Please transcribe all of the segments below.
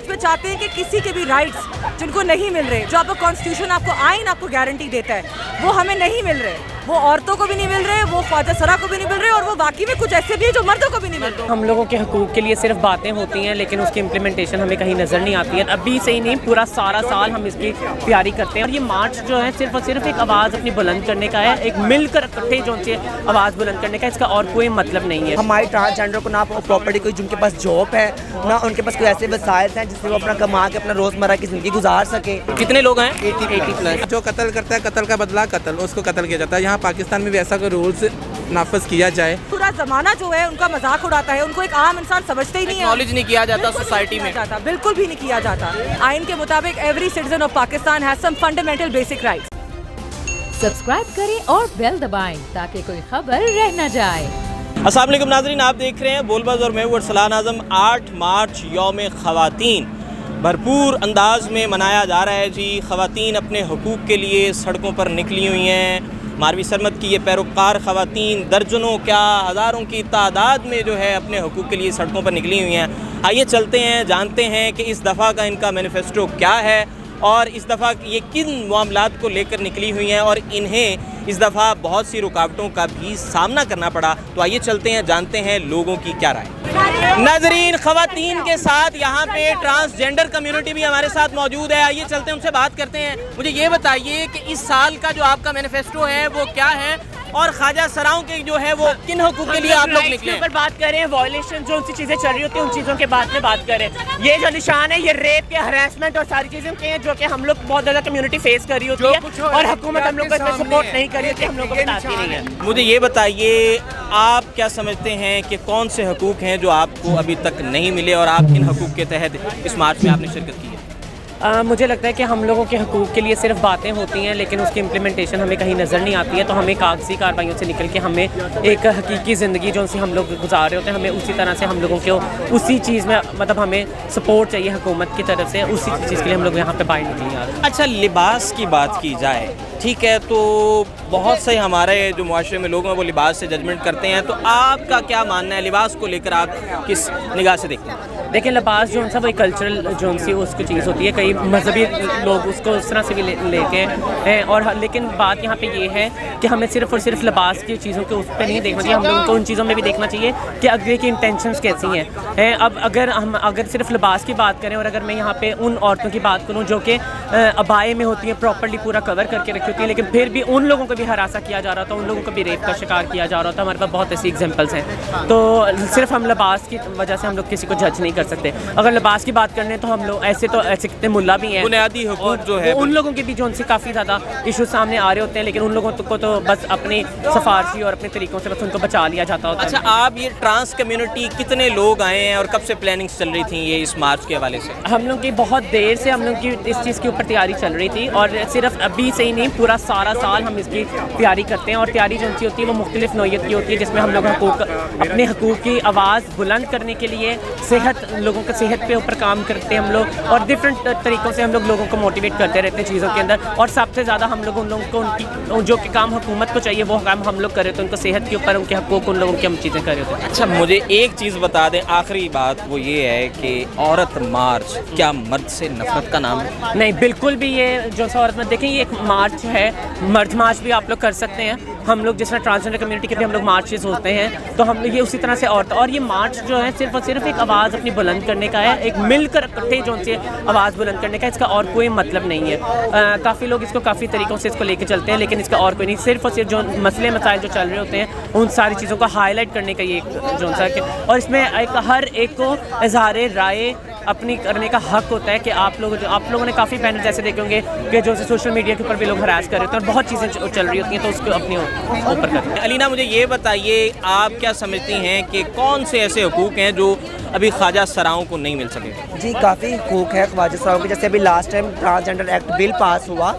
समाज में चाहते हैं कि किसी के भी राइट्स जिनको नहीं मिल रहे, जो आपको कॉन्स्टिट्यूशन, आपको आइन आपको गारंटी देता है, वो हमें नहीं मिल रहे। वो औरतों को भी नहीं मिल रहे, वो ख्वाजा सरा को भी नहीं मिल रहे, और वो बाकी में कुछ ऐसे भी है जो मर्दों को भी नहीं मिल रहे। हम लोगों के हकूक़ के लिए सिर्फ बातें होती हैं, लेकिन उसकी इम्प्लीमेंटेशन हमें कहीं नज़र नहीं आती है। अभी से ही नहीं, पूरा सारा साल हम इसकी तैयारी करते हैं। और ये मार्च जो है सिर्फ और सिर्फ एक आवाज़ अपनी बुलंद करने का है, एक मिलकर इकट्ठे जो से आवाज़ बुलंद करने का, इसका और कोई मतलब नहीं है। हमारी ट्रांसजेंडर को ना प्रॉपर्टी कोई, जिनके पास जॉब है, ना उनके पास कोई ऐसे वसाइल हैं जिससे वो अपना कमा के अपना रोज़मर्रा की ज़िंदगी गुजार सके। कितने लोग हैं? 80+। जो कत्ल करता है, कत्ल का बदला कत्ल, उसको कत्ल किया जाता है। यहाँ पाकिस्तान में भी ऐसा कोई रूल्स नाफिज किया जाए। पूरा जमाना जो है उनका मजाक उड़ाता है, उनको एक आम इंसान समझते ही नहीं है, नॉलेज नहीं किया जाता सोसाइटी में, बिल्कुल भी नहीं किया जाता। आइन के मुताबिक every citizen of Pakistan has some fundamental basic rights. Subscribe करें और बेल दबाएं ताकि कोई खबर रह न जाए। अस्सलाम वालेकुम नाज़रीन, आप देख रहे हैं बोलबाज़ और मैं हूं अरसलान आज़म। 8 मार्च यौम ख़वातीन भरपूर अंदाज में मनाया जा रहा है जी। ख़वातीन अपने हकूक़ के लिए सड़कों पर निकली हुई हैं। मारवी सरमद की ये पैरोकार ख़वातीन दर्जनों क्या हज़ारों की तादाद में जो है अपने हकूक़ के लिए सड़कों पर निकली हुई हैं। आइए चलते हैं, जानते हैं कि इस दफ़ा का इनका मैनिफेस्टो क्या है और इस दफ़ा ये किन मामलात को लेकर निकली हुई हैं और इन्हें इस दफ़ा बहुत सी रुकावटों का भी सामना करना पड़ा। तो आइए चलते हैं, जानते हैं लोगों की क्या राय। नाज़रीन, ख़वातीन के साथ यहाँ पे ट्रांसजेंडर कम्युनिटी भी हमारे साथ मौजूद है। आइए चलते हैं, उनसे बात करते हैं। मुझे ये बताइए कि इस साल का जो आपका मैनिफेस्टो है वो क्या है और ख्वाजा सराओं के जो है वो किन हकूक़ के लिए आप लोग निकले? ऊपर बात करें, वायलेशन जो सी चीज़ें चल रही होती हैं उन चीज़ों के बाद में बात करें। ये जो निशान है, ये रेप के, हरासमेंट और सारी चीज़ें के हैं जो कि हम लोग बहुत ज़्यादा कम्युनिटी फेस कर रही होती है और हुकूमत हम लोग को इसमें सपोर्ट नहीं कर रही होती, हम लोग को बताती नहीं है। मुझे ये बताइए, आप क्या समझते हैं कि कौन से हकूक़ हैं जो आपको अभी तक नहीं मिले और आप इन हकूक़ के तहत इस मार्च में आपने शिरकत की है? मुझे लगता है कि हम लोगों के हकूक़ के लिए सिर्फ बातें होती हैं, लेकिन उसकी इम्प्लीमेंटेशन हमें कहीं नज़र नहीं आती है। तो हमें कागजी कार्रवाइयों से निकल के हमें एक हकीकी ज़िंदगी जो सी हम लोग गुजार रहे होते हैं, हमें उसी तरह से हम लोगों को उसी चीज़ में मतलब हमें सपोर्ट चाहिए हुकूमत की तरफ से। उसी चीज़ के लिए हम लोग यहाँ पे बाहर निकले यार। अच्छा, लिबास की बात की जाए, ठीक है, तो बहुत से हमारे जो मुआशरे में लोग हैं वो लिबास से जजमेंट करते हैं, तो आपका क्या मानना है लिबास को लेकर? आप किस निगाह से देखते हैं? देखिए, लिबास जो सा वो कल्चरल जो सी उसकी चीज़ होती है, कई मजहबी लोग उसको उस तरह से भी लेके हैं और लेकिन बात यहाँ पे ये है कि हमें सिर्फ और सिर्फ लिबास की चीज़ों के उस पर नहीं देखना चाहिए, हम लोगों को उन चीज़ों में भी देखना चाहिए कि अगले की इंटेंशंस कैसी हैं। अब अगर सिर्फ लिबास की बात करें और अगर मैं यहाँ पे उन औरतों की बात करूँ जो कि अबाए में होती हैं, प्रॉपर्ली पूरा कवर करके रखी होती है, लेकिन फिर भी उन लोगों को भी हरासा किया जा रहा था, उन लोगों को भी रेप का शिकार किया जा रहा था। हमारे पास बहुत ऐसी एग्जाम्पल्स हैं। तो सिर्फ हम लिबास की वजह से हम लोग किसी को जज नहीं कर सकते। अगर लिबास की बात करने तो हम लोग ऐसे कितने मुल्ला भी हैं, बुनियादी हकूक़ जो है उन लोगों के भी जो उनसे काफ़ी ज़्यादा इशू सामने आ रहे होते हैं, लेकिन उन लोगों को तो बस अपनी सफारशी और अपने तरीक़ों से बस उनको बचा लिया जाता होता है। अच्छा, आप ये ट्रांस कम्युनिटी कितने लोग आए हैं और कब से प्लानिंग्स चल रही थी ये इस मार्च के हवाले से? हम लोग की बहुत देर से हम लोग की इस चीज़ के ऊपर तैयारी चल रही थी और सिर्फ अभी से ही नहीं, पूरा सारा साल हम इसकी तैयारी करते हैं। और तैयारी जो होती है वो मुख्तलिफ नौइयत की होती है, जिसमें हम लोग अपने हकूक़ की आवाज़ बुलंद करने के लिए लोगों के सेहत पे ऊपर काम करते हैं हम लोग और डिफरेंट तरीक़ों से हम लोगों को मोटिवेट करते रहते हैं चीज़ों के अंदर। और सबसे ज़्यादा हम लोग उन लोगों को उनकी जो कि काम हुकूमत को चाहिए वो काम हम लोग कर रहे थे, उनको सेहत के ऊपर उनके हकूक़ उन लोगों की हम चीज़ें कर रहे होते हैं। अच्छा, मुझे एक चीज़ बता दें, आखिरी बात वो ये है कि औरत मार्च क्या मर्द से नफरत का नाम है? नहीं, बिल्कुल भी। ये जो सा औरत में देखें, ये एक मार्च है, मर्द मार्च भी आप लोग कर सकते हैं। हम लोग जिस तरह ट्रांसजेंडर कम्युनिटी के भी हम लोग मार्चेस होते हैं, तो हम लोग ये उसी तरह से और ये मार्च जो है सिर्फ और सिर्फ एक आवाज़ अपनी बुलंद करने का है, एक मिलकर इकट्ठे जो से आवाज़ बुलंद करने का, इसका और कोई मतलब नहीं है। काफ़ी लोग इसको काफ़ी तरीक़ों से इसको लेके चलते हैं, लेकिन इसका और कोई नहीं, सिर्फ और सिर्फ जो मसले मसाइल जो चल रहे होते हैं उन सारी चीज़ों को हाईलाइट करने का ये जो सा और इसमें हर एक को इज़हार राय अपनी करने का हक होता है कि आप लोगों ने काफ़ी बैनर ऐसे देखे होंगे कि जो सोशल मीडिया के ऊपर भी लोग हरास कर रहे होते हैं और बहुत चीज़ें चल रही होती हैं, तो उसको अपने ऊपर करते हैं। अलीना, मुझे ये बताइए, आप क्या समझती हैं कि कौन से ऐसे हकूक़ हैं जो अभी ख्वाजा सराओं को नहीं मिल सके? जी, काफ़ी हकूक़ है ख्वाजा सराओं के। जैसे अभी last time transgender act bill pass हुआ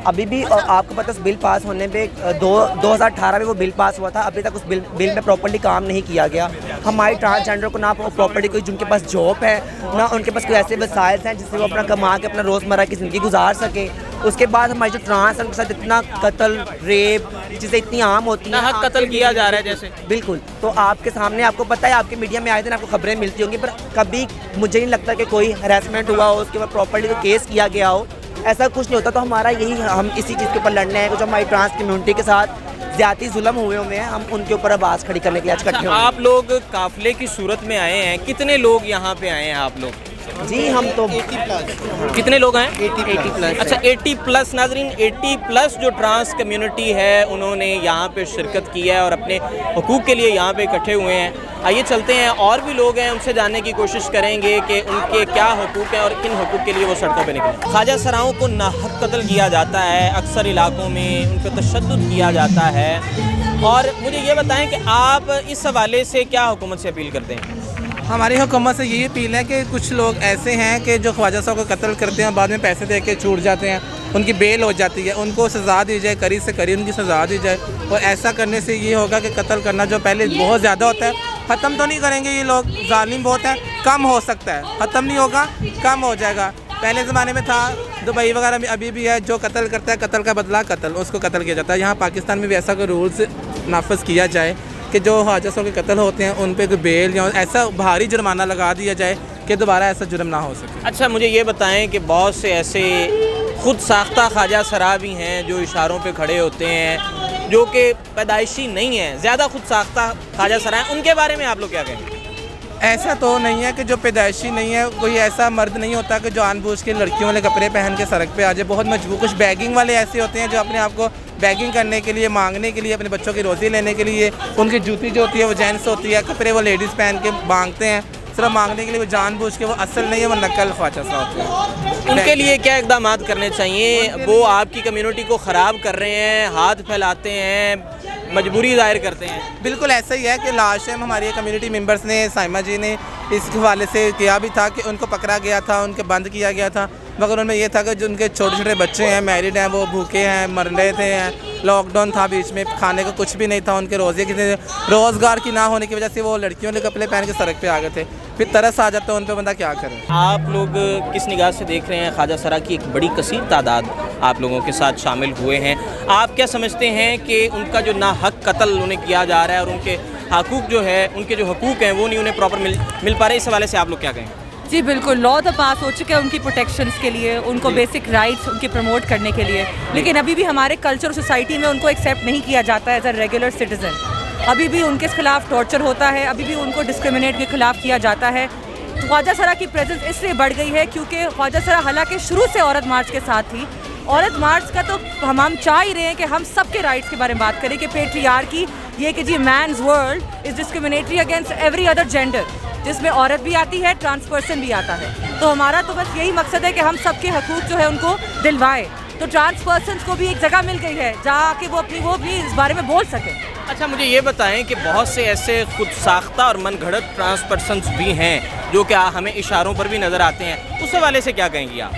अभी भी आपको पता है उस बिल पास होने पे 2018 में वो बिल पास हुआ था, अभी तक उस बिल में प्रॉपर्ली काम नहीं किया गया। हमारी ट्रांसजेंडर को ना प्रॉपर्टी कोई जिनके पास जॉब है, ना उनके पास कोई ऐसे वसाइल हैं जिससे वो अपना कमा के अपना रोज़मर्रा की ज़िंदगी गुजार सके। उसके बाद हमारी जो ट्रांस है उनके साथ इतना कत्ल रेप चीज़ें इतनी आम होती हैं, हक कत्ल किया जा रहा है जैसे। बिल्कुल, तो आपके सामने आपको पता है, आपके मीडिया में आए दिन आपको खबरें मिलती होंगी, पर कभी मुझे नहीं लगता कि कोई हरासमेंट हुआ हो, उसके बाद प्रॉपर्टी को केस किया गया हो, ऐसा कुछ नहीं होता। तो हमारा यही, हम इसी चीज़ के ऊपर लड़ने हैं, जो हमारी ट्रांस कम्युनिटी के साथ ज़्यादा जुल्म हुए हैं, हम उनके ऊपर आवाज़ खड़ी करने के लिए आज इकट्ठे हुए हैं। आप लोग काफिले की सूरत में आए हैं, कितने लोग यहाँ पे आए हैं आप लोग? जी हम तो कितने लोग हैं? 80 प्लस। अच्छा 80 प्लस नाजरीन, 80 प्लस जो ट्रांस कम्युनिटी है उन्होंने यहाँ पे शिरकत की है और अपने हुकूक के लिए यहाँ पे इकट्ठे हुए हैं। आइए चलते हैं, और भी लोग हैं, उनसे जानने की कोशिश करेंगे कि उनके क्या हुकूक हैं और किन हुकूक के लिए वो सड़कों पे निकले। ख्वाजा सराओं को नाहक कत्ल किया जाता है, अक्सर इलाकों में उन पर तशद्दुद किया जाता है, और मुझे ये बताएं कि आप इस हवाले से क्या हुकूमत से अपील करते हैं? हमारी हुकूमत से यही अपील है कि कुछ लोग ऐसे हैं कि जो ख्वाजा साहब को कत्ल करते हैं, बाद में पैसे दे के छूट जाते हैं, उनकी बेल हो जाती है, उनको सज़ा दी जाए, करी से करी उनकी सज़ा दी जाए। और ऐसा करने से ये होगा कि कत्ल करना जो पहले बहुत ज़्यादा होता है, ख़त्म तो नहीं करेंगे ये लोग, जालिम बहुत है, कम हो सकता है, ख़त्म नहीं होगा, कम हो जाएगा। पहले ज़माने में था, दुबई वगैरह में अभी भी है, जो कत्ल करता है कत्ल का बदला कत्ल, उसको कत्ल किया जाता है। यहाँ पाकिस्तान में भी ऐसा कोई रूल्स नाफिज किया जाए कि जो ख्वाजा साहब के कत्ल होते हैं उन पे कोई बेल या ऐसा भारी जुर्माना लगा दिया जाए कि दोबारा ऐसा जुर्म ना हो सके। अच्छा मुझे ये बताएं कि बहुत से ऐसे खुद साख्ता ख्वाजा सरा भी हैं जो इशारों पे खड़े होते हैं, जो कि पैदाइशी नहीं है, ज़्यादा खुद साख्ता ख्वाजा सरा हैं, उनके बारे में आप लोग क्या कहेंगे? ऐसा तो नहीं है कि जो पैदाइशी नहीं है, कोई ऐसा मर्द नहीं होता कि जो जानबूझ के लड़कियों वाले कपड़े पहन के सड़क पे आ जाए। बहुत मजबूर, कुछ बैगिंग वाले ऐसे होते हैं जो अपने आप को बैगिंग करने के लिए, मांगने के लिए, अपने बच्चों की रोज़ी लेने के लिए, उनकी जूती जो होती है वो जेंट्स होती है, कपड़े वो लेडीज़ पहन के मांगते हैं, सिर्फ मांगने के लिए, वो जानबूझ के, वो असल नहीं है, वो नकल ख्वाजा साहब है। उनके लिए क्या इकदाम करने चाहिए? वो आपकी कम्युनिटी को ख़राब कर रहे हैं, हाथ फैलाते हैं, मजबूरी जाहिर करते हैं। बिल्कुल ऐसा ही है कि लास्ट टाइम हमारे कम्युनिटी मेंबर्स ने, साइमा जी ने इस हवाले से किया भी था कि उनको पकड़ा गया था, उनको बंद किया गया था, मगर उनमें यह था कि जो उनके छोटे छोटे बच्चे हैं, मैरिड हैं, वो भूखे हैं, मर रहे थे, लॉकडाउन था, बीच में खाने को कुछ भी नहीं था, उनके रोज़े की रोज़गार की ना होने की वजह से वो लड़कियों के कपड़े पहन के सड़क पे आ गए थे। फिर तरस आ जाता है उन पर, बंदा क्या करे। आप लोग किस निगाह से देख रहे हैं? ख्वाजा सरा की एक बड़ी कसीर तादाद आप लोगों के साथ शामिल हुए हैं, आप क्या समझते हैं कि उनका जो ना हक कत्ल उन्हें किया जा रहा है और उनके हकूक़ जो है, उनके जो हकूक़ हैं वो नहीं उन्हें प्रॉपर मिल पा रहे, इस हवाले से आप लोग क्या कहें? जी बिल्कुल, लॉ तो पास हो चुके हैं उनकी प्रोटेक्शंस के लिए, उनको बेसिक राइट्स उनके प्रमोट करने के लिए, लेकिन अभी भी हमारे कल्चर और सोसाइटी में उनको एक्सेप्ट नहीं किया जाता है एज अ रेगुलर सिटीज़न। अभी भी उनके खिलाफ टॉर्चर होता है, अभी भी उनको डिस्क्रिमिनेट के खिलाफ किया जाता है। ख्वाजा सरा की प्रेजेंस इसलिए बढ़ गई है क्योंकि ख्वाजा सरा हालांकि शुरू से औरत मार्च के साथ थी। औरत मार्च का तो हम चाह ही रहे हैं कि हम सबके राइट्स के बारे में बात करें कि पेट्रियार्की, ये कि जी man's world is discriminatory against every other gender, जिसमें औरत भी आती है, ट्रांस पर्सन भी आता है। तो हमारा तो बस यही मकसद है कि हम सबके हकूक़ जो है उनको दिलवाएं। तो ट्रांस पर्सन्स को भी एक जगह मिल गई है जहाँ कि वो भी इस बारे में बोल सकें। अच्छा मुझे ये बताएं कि बहुत से ऐसे खुद साख्ता और मनगढ़ंत ट्रांस पर्सन्स भी हैं जो कि हमें इशारों पर भी नज़र आते हैं, उस हवाले से क्या कहेंगी आप?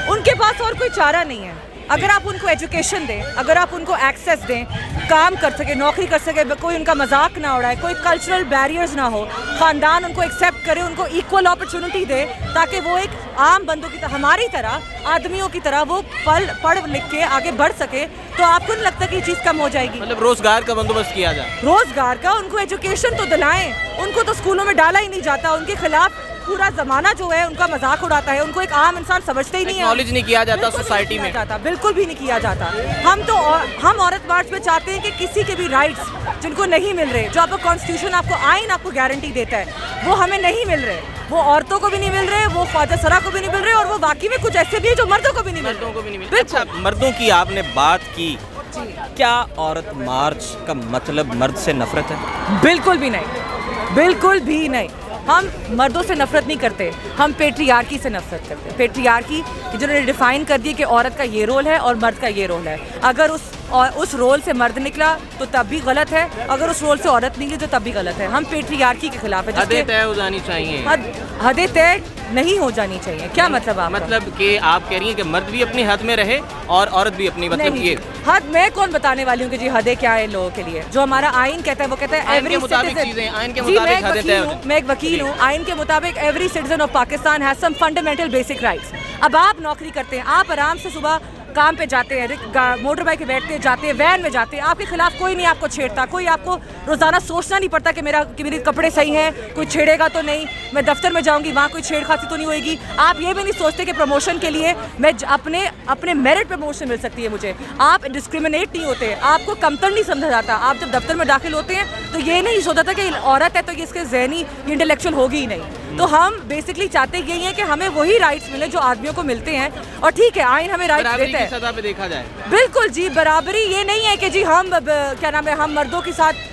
उनके पास और कोई चारा नहीं है। अगर आप उनको एजुकेशन दें, अगर आप उनको एक्सेस दें, काम कर सके, नौकरी कर सके, कोई उनका मजाक ना उड़ाए, कोई कल्चरल बैरियर्स ना हो, ख़ानदान उनको एक्सेप्ट करे, उनको इक्वल अपॉर्चुनिटी दे, ताकि वो एक आम बंदों की तरह, हमारी तरह, आदमियों की तरह वो पढ़ लिख के आगे बढ़ सके, तो आपको नहीं लगता कि ये चीज़ कम हो जाएगी? मतलब रोज़गार का बंदोबस्त किया जाए। रोज़गार का, उनको एजुकेशन तो दिलाएं। उनको तो स्कूलों में डाला ही नहीं जाता, उनके खिलाफ पूरा ज़माना जो है उनका मजाक उड़ाता है, उनको एक आम इंसान समझते ही नहीं है, नॉलेज नहीं किया जाता सोसाइटी में, बिल्कुल भी नहीं किया जाता। हम औरत मार्च में चाहते हैं कि किसी के भी राइट्स जिनको नहीं मिल रहे, जो आपका कॉन्स्टिट्यूशन, आपको आइन आपको गारंटी देता है, वो हमें नहीं मिल रहे। वो औरतों को भी नहीं मिल रहे, वो ख्वाजा सरा को भी नहीं मिल रहे, और वो बाकी में कुछ ऐसे भी है जो मर्दों को भी नहीं मिल रहे। अच्छा मर्दों की आपने बात की, क्या औरत मार्च का मतलब मर्द से नफरत है? बिल्कुल भी नहीं, बिल्कुल भी नहीं। हम मर्दों से नफरत नहीं करते, हम पेट्रियार्की से नफरत करते हैं। पेट्रियार्की जिन्होंने डिफ़ाइन कर दिया कि औरत का ये रोल है और मर्द का ये रोल है। अगर उस रोल से मर्द निकला तो तब भी गलत है, अगर उस रोल से औरत निकली तो तब भी गलत है। हम पेट्रियार्की के खिलाफ है। हदें तय हो जानी चाहिए। हदें तय नहीं हो जानी चाहिए। क्या मतलब आपका? मतलब कि आप कह रही हैं कि मर्द भी अपनी हद में रहे और औरत भी अपनी, मतलब नहीं, ये हद मैं कौन बताने वाली हूँ कि जी हदें क्या है इन लोगों के लिए। जो हमारा आइन कहता है वो कहता है आइन के एवरी मुताबिक चीजें, आइन के मुताबिक हदें तय होती हैं। मैं एक वकील हूँ। आइन के मुताबिक every citizen of Pakistan has some fundamental basic rights. अब आप नौकरी करते हैं, आप आराम से सुबह काम पे जाते हैं, मोटर बाइक पे बैठते जाते हैं, वैन में जाते हैं, आपके खिलाफ कोई नहीं आपको छेड़ता, कोई आपको रोजाना सोचना नहीं पड़ता कि मेरे कपड़े सही हैं, कोई छेड़ेगा तो नहीं, मैं दफ्तर में जाऊंगी वहाँ कोई छेड़खानी तो नहीं होगी। आप ये भी नहीं सोचते कि प्रमोशन के लिए मैं अपने मेरिट प्रमोशन मिल सकती है मुझे। आप डिस्क्रिमिनेट नहीं होते, आपको कमतर नहीं समझा जाता। आप जब दफ्तर में दाखिल होते हैं तो ये नहीं सोचा था कि औरत है तो ये इसके जहनी इंटेलेक्चुअल होगी ही नहीं। तो हम बेसिकली चाहते यही हैं कि हमें वही राइट्स मिले जो आदमियों को मिलते हैं। और ठीक है, आइन हमें राइट्स देता है सतह पे देखा जाए। बिल्कुल जी, बराबरी ये नहीं है कि जी हम क्या नाम है, हम मर्दों के साथ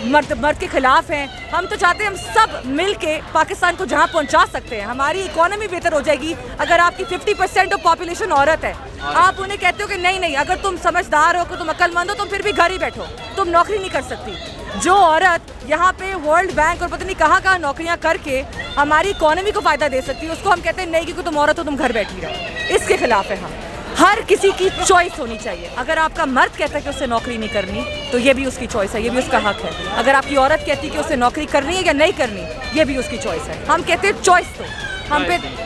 मर्द के खिलाफ हैं। हम तो चाहते हैं हम सब मिल के पाकिस्तान को जहाँ पहुँचा सकते हैं। हमारी इकोनॉमी बेहतर हो जाएगी अगर आपकी 50% ऑफ पॉपुलेशन औरत है। आप उन्हें कहते हो कि नहीं अगर तुम समझदार हो, कि तुम अक्लमंद हो, तुम फिर भी घर ही बैठो, तुम नौकरी नहीं कर सकती। जो औरत यहाँ पे वर्ल्ड बैंक और पता नहीं कहाँ नौकरियाँ करके हमारी इकोनॉमी को फ़ायदा दे सकती है, उसको हम कहते हैं नहीं क्योंकि तुम औरत हो, तुम घर बैठी रहो। इसके खिलाफ है हम। हर किसी की चॉइस होनी चाहिए। अगर आपका मर्द कहता है कि उसे नौकरी नहीं करनी तो ये भी उसकी चॉइस है, ये भी उसका हक है। अगर आपकी औरत कहती है कि उसे नौकरी करनी है या नहीं करनी, ये भी उसकी चॉइस है। हम कहते हैं चॉइस दो,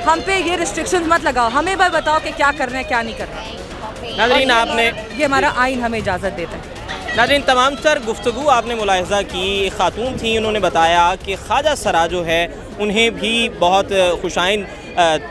हम पे ये रिस्ट्रिक्शंस मत लगाओ, हमें भाई बताओ कि क्या करना है क्या नहीं करना। नाज़रीन, आपने ये हमारा आइन हमें इजाज़त देता है। नाज़रीन, तमाम सर गुफ्तगू आपने मुलाहिज़ा की। एक खातून थी, उन्होंने बताया कि ख्वाजा सरा जो है उन्हें भी बहुत खुशाइन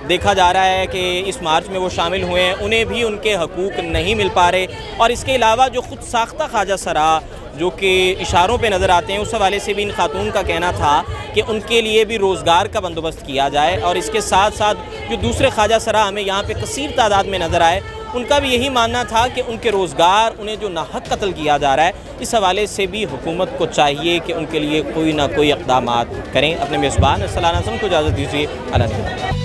देखा जा रहा है कि इस मार्च में वो शामिल हुए हैं, उन्हें भी उनके हकूक़ नहीं मिल पा रहे। और इसके अलावा जो ख़ुद साख्ता ख्वाजा सरा जो कि इशारों पे नज़र आते हैं, उस हवाले से भी इन खातून का कहना था कि उनके लिए भी रोज़गार का बंदोबस्त किया जाए। और इसके साथ साथ जो दूसरे ख्वाजा सरा हमें यहाँ पे कसीर तादाद में नज़र आए, उनका भी यही मानना था कि उनके रोज़गार, उन्हें जो नाहक कत्ल किया जा रहा है, इस हवाले से भी हुकूमत को चाहिए कि उनके लिए कोई ना कोई इक़दामात करें। अपने मेज़बान सलाना आज़म को इजाज़त दीजिए। अल्लाह।